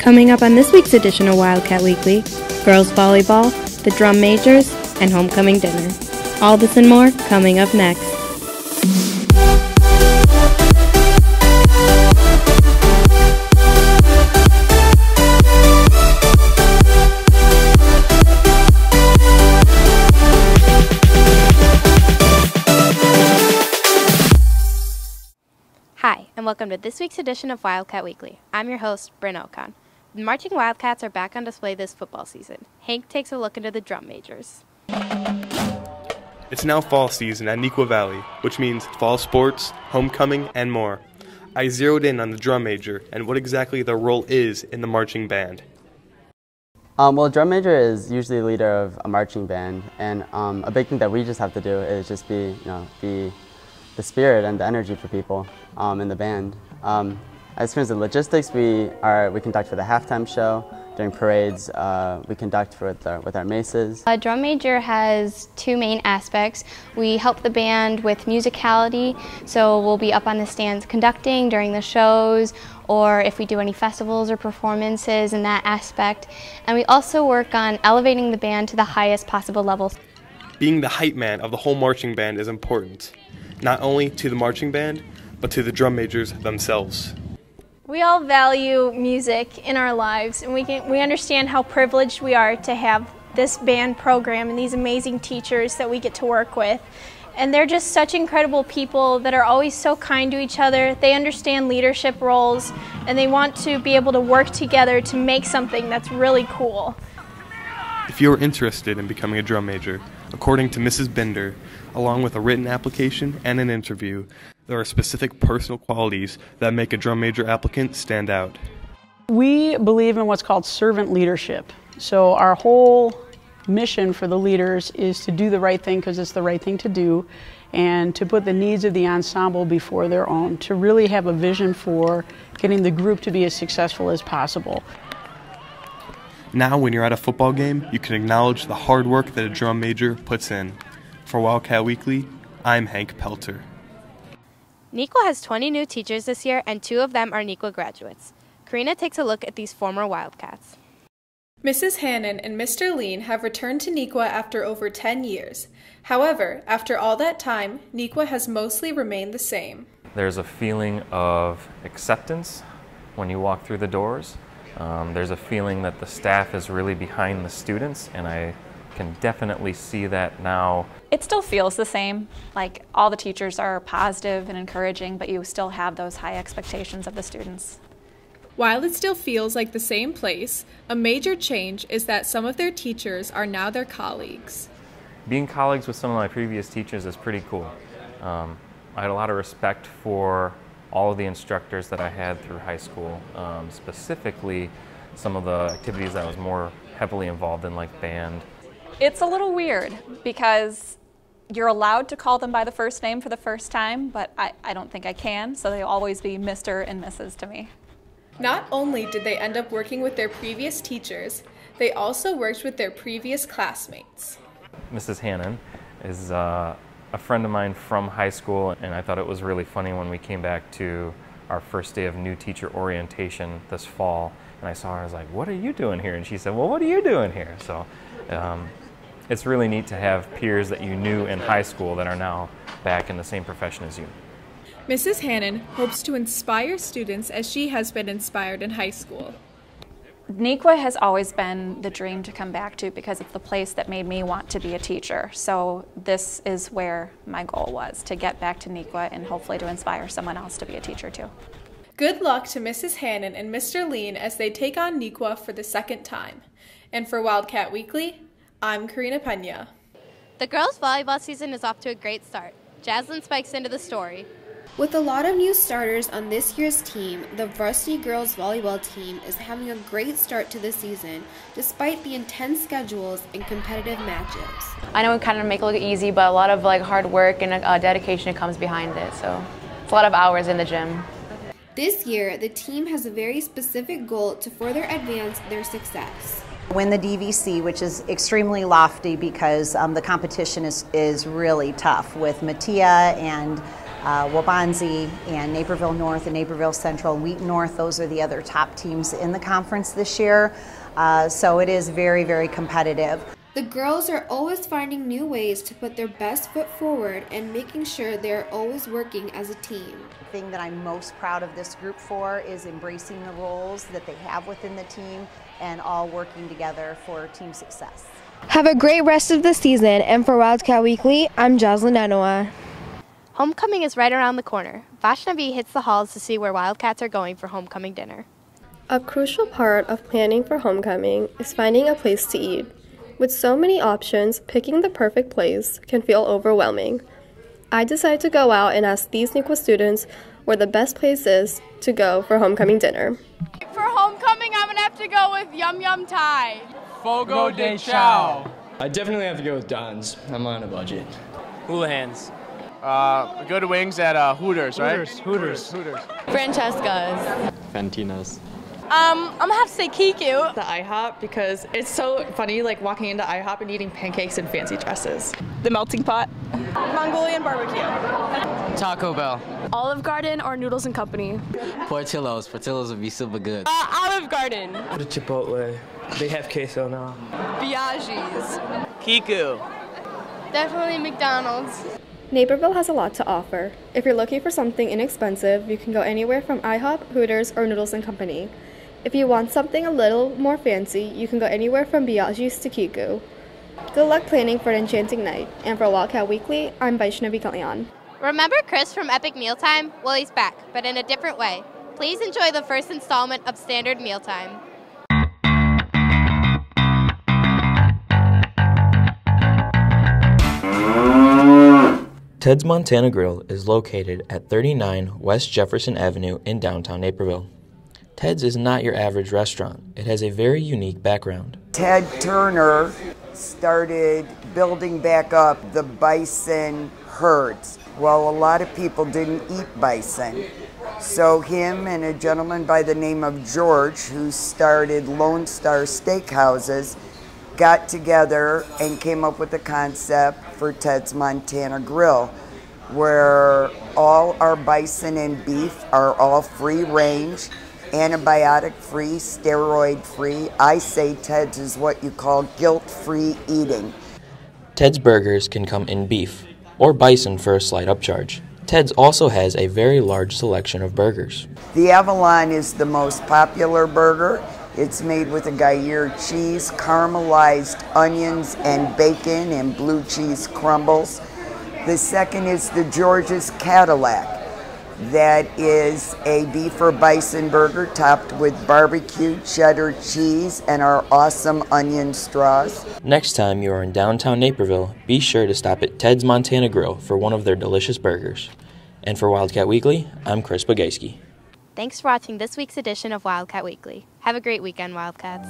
Coming up on this week's edition of Wildcat Weekly, girls volleyball, the drum majors, and homecoming dinner. All this and more coming up next. Hi, and welcome to this week's edition of Wildcat Weekly. I'm your host, Bryn Ocon. The marching Wildcats are back on display this football season. Hank takes a look into the drum majors. It's now fall season at Neuqua Valley, which means fall sports, homecoming, and more. I zeroed in on the drum major and what exactly their role is in the marching band. Well, drum major is usually the leader of a marching band, and a big thing that we just have to do is just be the spirit and the energy for people in the band. As far as the logistics, we conduct for the halftime show. During parades, we conduct with our maces. A drum major has two main aspects. We help the band with musicality, so we'll be up on the stands conducting during the shows, or if we do any festivals or performances in that aspect. And we also work on elevating the band to the highest possible level. Being the hype man of the whole marching band is important, not only to the marching band, but to the drum majors themselves. We all value music in our lives, and we understand how privileged we are to have this band program and these amazing teachers that we get to work with. And they're just such incredible people that are always so kind to each other. They understand leadership roles, and they want to be able to work together to make something that's really cool. If you are interested in becoming a drum major, according to Mrs. Bender, along with a written application and an interview, there are specific personal qualities that make a drum major applicant stand out. We believe in what's called servant leadership. So our whole mission for the leaders is to do the right thing because it's the right thing to do, and to put the needs of the ensemble before their own, to really have a vision for getting the group to be as successful as possible. Now when you're at a football game, you can acknowledge the hard work that a drum major puts in. For Wildcat Weekly, I'm Hank Pelter. Neuqua has 20 new teachers this year, and 2 of them are Neuqua graduates. Karina takes a look at these former Wildcats. Mrs. Hannon and Mr. Lean have returned to Neuqua after over 10 years. However, after all that time, Neuqua has mostly remained the same. There's a feeling of acceptance when you walk through the doors. There's a feeling that the staff is really behind the students, and I can definitely see that now. It still feels the same. Like, all the teachers are positive and encouraging, but you still have those high expectations of the students. While it still feels like the same place, a major change is that some of their teachers are now their colleagues. Being colleagues with some of my previous teachers is pretty cool. I had a lot of respect for all of the instructors that I had through high school, specifically some of the activities that I was more heavily involved in, like band. It's a little weird because you're allowed to call them by the first name for the first time, but I don't think I can, so they'll always be Mr. and Mrs. to me. Not only did they end up working with their previous teachers, they also worked with their previous classmates. Mrs. Hannon is a friend of mine from high school, and I thought it was really funny when we came back to our first day of new teacher orientation this fall, and I saw her, I was like, "What are you doing here?" And she said, "Well, what are you doing here?" So it's really neat to have peers that you knew in high school that are now back in the same profession as you. Mrs. Hannon hopes to inspire students as she has been inspired in high school. Neuqua has always been the dream to come back to because it's the place that made me want to be a teacher. So this is where my goal was, to get back to Neuqua and hopefully to inspire someone else to be a teacher too. Good luck to Mrs. Hannon and Mr. Lean as they take on Neuqua for the second time. And for Wildcat Weekly, I'm Karina Pena. The girls' volleyball season is off to a great start. Jaslyn spikes into the story. With a lot of new starters on this year's team, the varsity girls volleyball team is having a great start to the season, despite the intense schedules and competitive matches. I know we kind of make it look easy, but a lot of hard work and dedication comes behind it, so it's a lot of hours in the gym. This year, the team has a very specific goal to further advance their success. Win the DVC, which is extremely lofty because the competition is really tough with Mattia and Waubonsie and Naperville North and Naperville Central and Wheaton North. Those are the other top teams in the conference this year. So it is very, very competitive. The girls are always finding new ways to put their best foot forward and making sure they're always working as a team. The thing that I'm most proud of this group for is embracing the roles that they have within the team and all working together for team success. Have a great rest of the season, and for Wildcat Weekly, I'm Jocelyn Anoa. Homecoming is right around the corner. Vaishnavi hits the halls to see where Wildcats are going for homecoming dinner. A crucial part of planning for homecoming is finding a place to eat. With so many options, picking the perfect place can feel overwhelming. I decided to go out and ask these Nequa students where the best place is to go for homecoming dinner. For homecoming, I'm going to have to go with Yum Yum Thai. Fogo de Chao. I definitely have to go with Don's. I'm on a budget. Houlihan's. Good wings at Hooters, right? Hooters. Francesca's. Fantina's. I'm gonna have to say Kiku. The IHOP, because it's so funny like walking into IHOP and eating pancakes in fancy dresses. The Melting Pot. Mongolian barbecue. Taco Bell. Olive Garden or Noodles and Company. Portillo's. Portillo's would be super good. Olive Garden. The Chipotle. They have queso now. Biaggi's. Kiku. Definitely McDonald's. Naperville has a lot to offer. If you're looking for something inexpensive, you can go anywhere from IHOP, Hooters, or Noodles and Company. If you want something a little more fancy, you can go anywhere from Biaggi's to Kiku. Good luck planning for an enchanting night. And for Wildcat Weekly, I'm Vaishnavi Kalyan. Remember Chris from Epic Mealtime? Well, he's back, but in a different way. Please enjoy the first installment of Standard Mealtime. Ted's Montana Grill is located at 39 West Jefferson Avenue in downtown Naperville. Ted's is not your average restaurant. It has a very unique background. Ted Turner started building back up the bison herds. Well, a lot of people didn't eat bison. So him and a gentleman by the name of George, who started Lone Star Steakhouses, got together and came up with the concept for Ted's Montana Grill, where all our bison and beef are all free range, antibiotic-free, steroid-free. I say Ted's is what you call guilt-free eating. Ted's burgers can come in beef or bison for a slight upcharge. Ted's also has a very large selection of burgers. The Avalon is the most popular burger. It's made with a Gruyere cheese, caramelized onions and bacon and blue cheese crumbles. The second is the George's Cadillac. That is a beef or bison burger topped with barbecue, cheddar cheese, and our awesome onion straws. Next time you are in downtown Naperville, be sure to stop at Ted's Montana Grill for one of their delicious burgers. And for Wildcat Weekly, I'm Chris Bagayski. Thanks for watching this week's edition of Wildcat Weekly. Have a great weekend, Wildcats.